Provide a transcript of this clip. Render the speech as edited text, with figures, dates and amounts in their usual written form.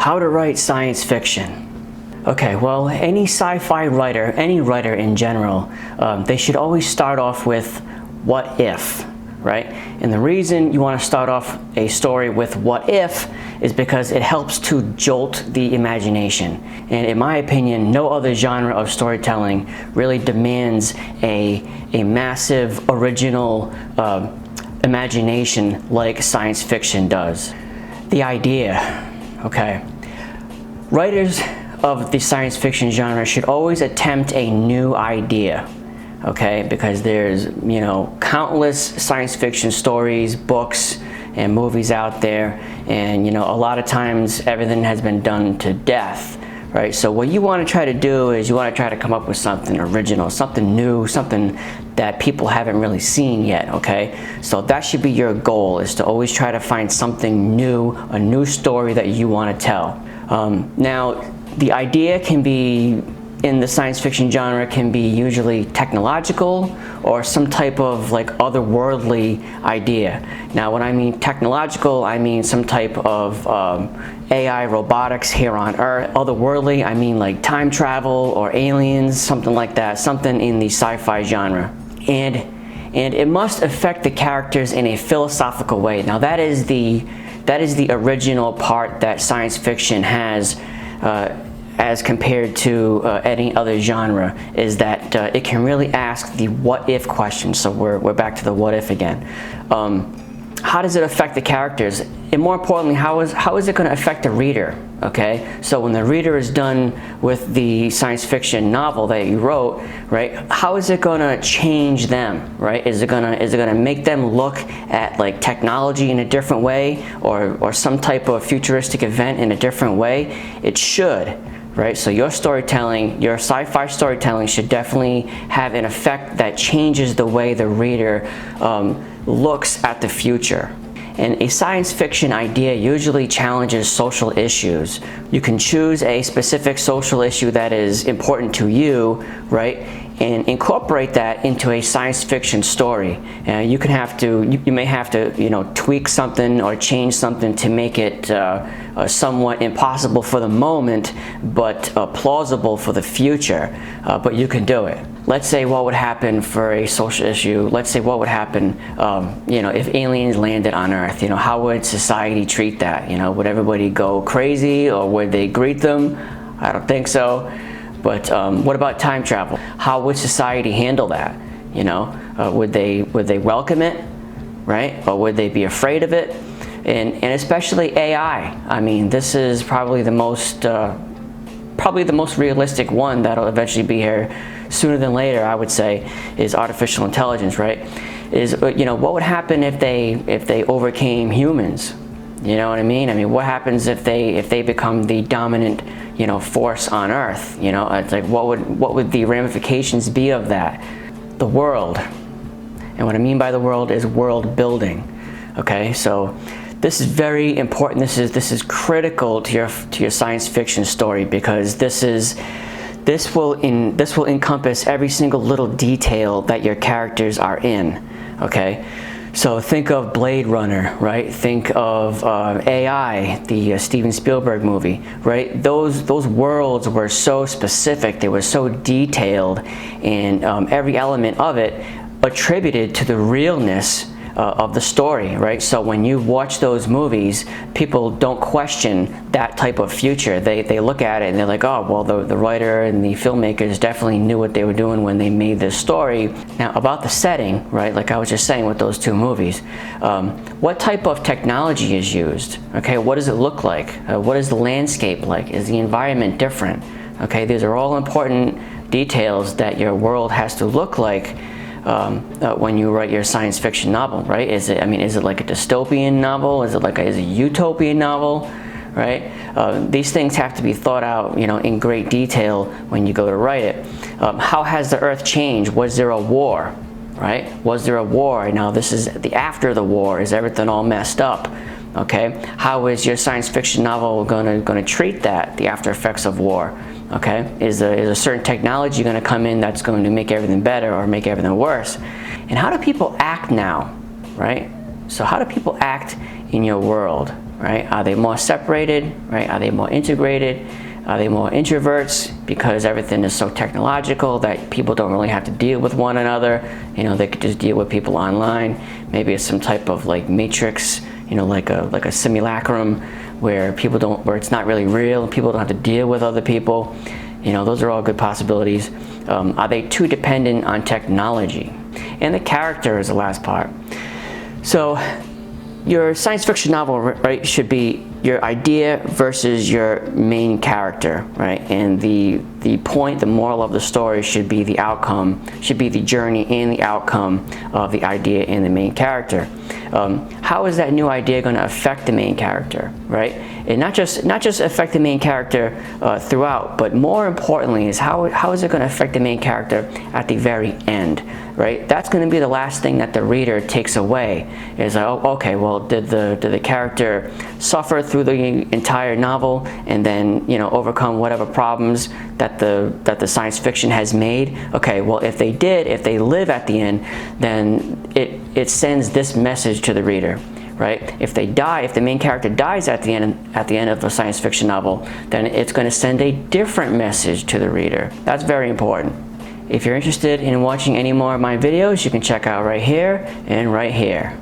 How to write science fiction. Okay, well, any sci-fi writer, any writer in general, they should always start off with what if, right? And the reason you want to start off a story with what if is because it helps to jolt the imagination. And in my opinion, no other genre of storytelling really demands a massive original imagination like science fiction does. The idea. Okay, writers of the science fiction genre should always attempt a new idea, okay, because there's, you know, countless science fiction stories, books, and movies out there, and, you know, a lot of times everything has been done to death, right? So what you want to try to do is you want to try to come up with something original, something new, something that people haven't really seen yet, okay? So that should be your goal, is to always try to find something new, a new story that you want to tell. Now, the idea can be, in the science fiction genre, can be usually technological or some type of like otherworldly idea. Now, when I mean technological, I mean some type of AI robotics here on Earth. Otherworldly, I mean like time travel or aliens, something like that, something in the sci-fi genre. And it must affect the characters in a philosophical way. Now, that is the original part that science fiction has as compared to any other genre, is that it can really ask the what if question. So we're back to the what if again. How does it affect the characters? And more importantly, how is it going to affect the reader? Okay, so when the reader is done with the science fiction novel that you wrote, right, how is it going to change them, right? Is it gonna make them look at like technology in a different way, or some type of futuristic event in a different way? It should. Right? So your storytelling, your sci-fi storytelling, should definitely have an effect that changes the way the reader looks at the future. And a science fiction idea usually challenges social issues. You can choose a specific social issue that is important to you, right, and incorporate that into a science fiction story. You may have to, you know, tweak something or change something to make it somewhat impossible for the moment, but plausible for the future. But you can do it. Let's say what would happen for a social issue. Let's say what would happen, you know, if aliens landed on Earth. You know, how would society treat that? You know, would everybody go crazy, or would they greet them? I don't think so. But what about time travel? How would society handle that? You know, would they welcome it, right? Or would they be afraid of it? And especially AI. I mean, this is probably the most realistic one that'll eventually be here sooner than later. I would say is artificial intelligence, right? Is, you know, what would happen if they overcame humans? You know what I mean? I mean, what happens if they become the dominant, you know, force on Earth? You know, it's like, what would the ramifications be of that? The world, and what I mean by the world is world building. Okay, so this is very important. This is critical to your science fiction story, because this will encompass every single little detail that your characters are in. Okay. So think of Blade Runner, right? Think of AI, the Steven Spielberg movie, right? Those worlds were so specific, they were so detailed, and every element of it attributed to the realness of the story, right? So when you watch those movies, people don't question that type of future. They look at it and they're like, oh, well, the writer and the filmmakers definitely knew what they were doing when they made this story. Now, about the setting, right, like I was just saying with those two movies, what type of technology is used? Okay, what does it look like? What is the landscape like? Is the environment different? Okay, these are all important details that your world has to look like when you write your science fiction novel, right? Is it like a dystopian novel? Is it a utopian novel, right? These things have to be thought out, you know, in great detail when you go to write it. How has the Earth changed? Was there a war, right? Was there a war? Now this is the after the war. Is everything all messed up? Okay. How is your science fiction novel going to treat that, the after effects of war? Okay, is a certain technology going to come in that's going to make everything better or make everything worse? And how do people act now, right? So how do people act in your world? right? Are they more separated, right? Are they more integrated? Are they more introverts because everything is so technological that people don't really have to deal with one another? You know, they could just deal with people online. Maybe it's some type of like matrix, you know, like a simulacrum where where it's not really real and people don't have to deal with other people. You know, those are all good possibilities. Are they too dependent on technology? And the character is the last part. So your science fiction novel, right, should be your idea versus your main character, right? And the point, the moral of the story should be the outcome, should be the journey and the outcome of the idea and the main character. How is that new idea going to affect the main character, right? And not just affect the main character throughout, but more importantly is how is it going to affect the main character at the very end, right? That's going to be the last thing that the reader takes away. Is like, oh, okay, well, did the character suffer through the entire novel and then, you know, overcome whatever problems that the science fiction has made? Okay, well, if they live at the end, then it sends this message to the reader, right? If they die, if the main character dies at the end of a science fiction novel, then it's going to send a different message to the reader. That's very important. If you're interested in watching any more of my videos, you can check out right here and right here.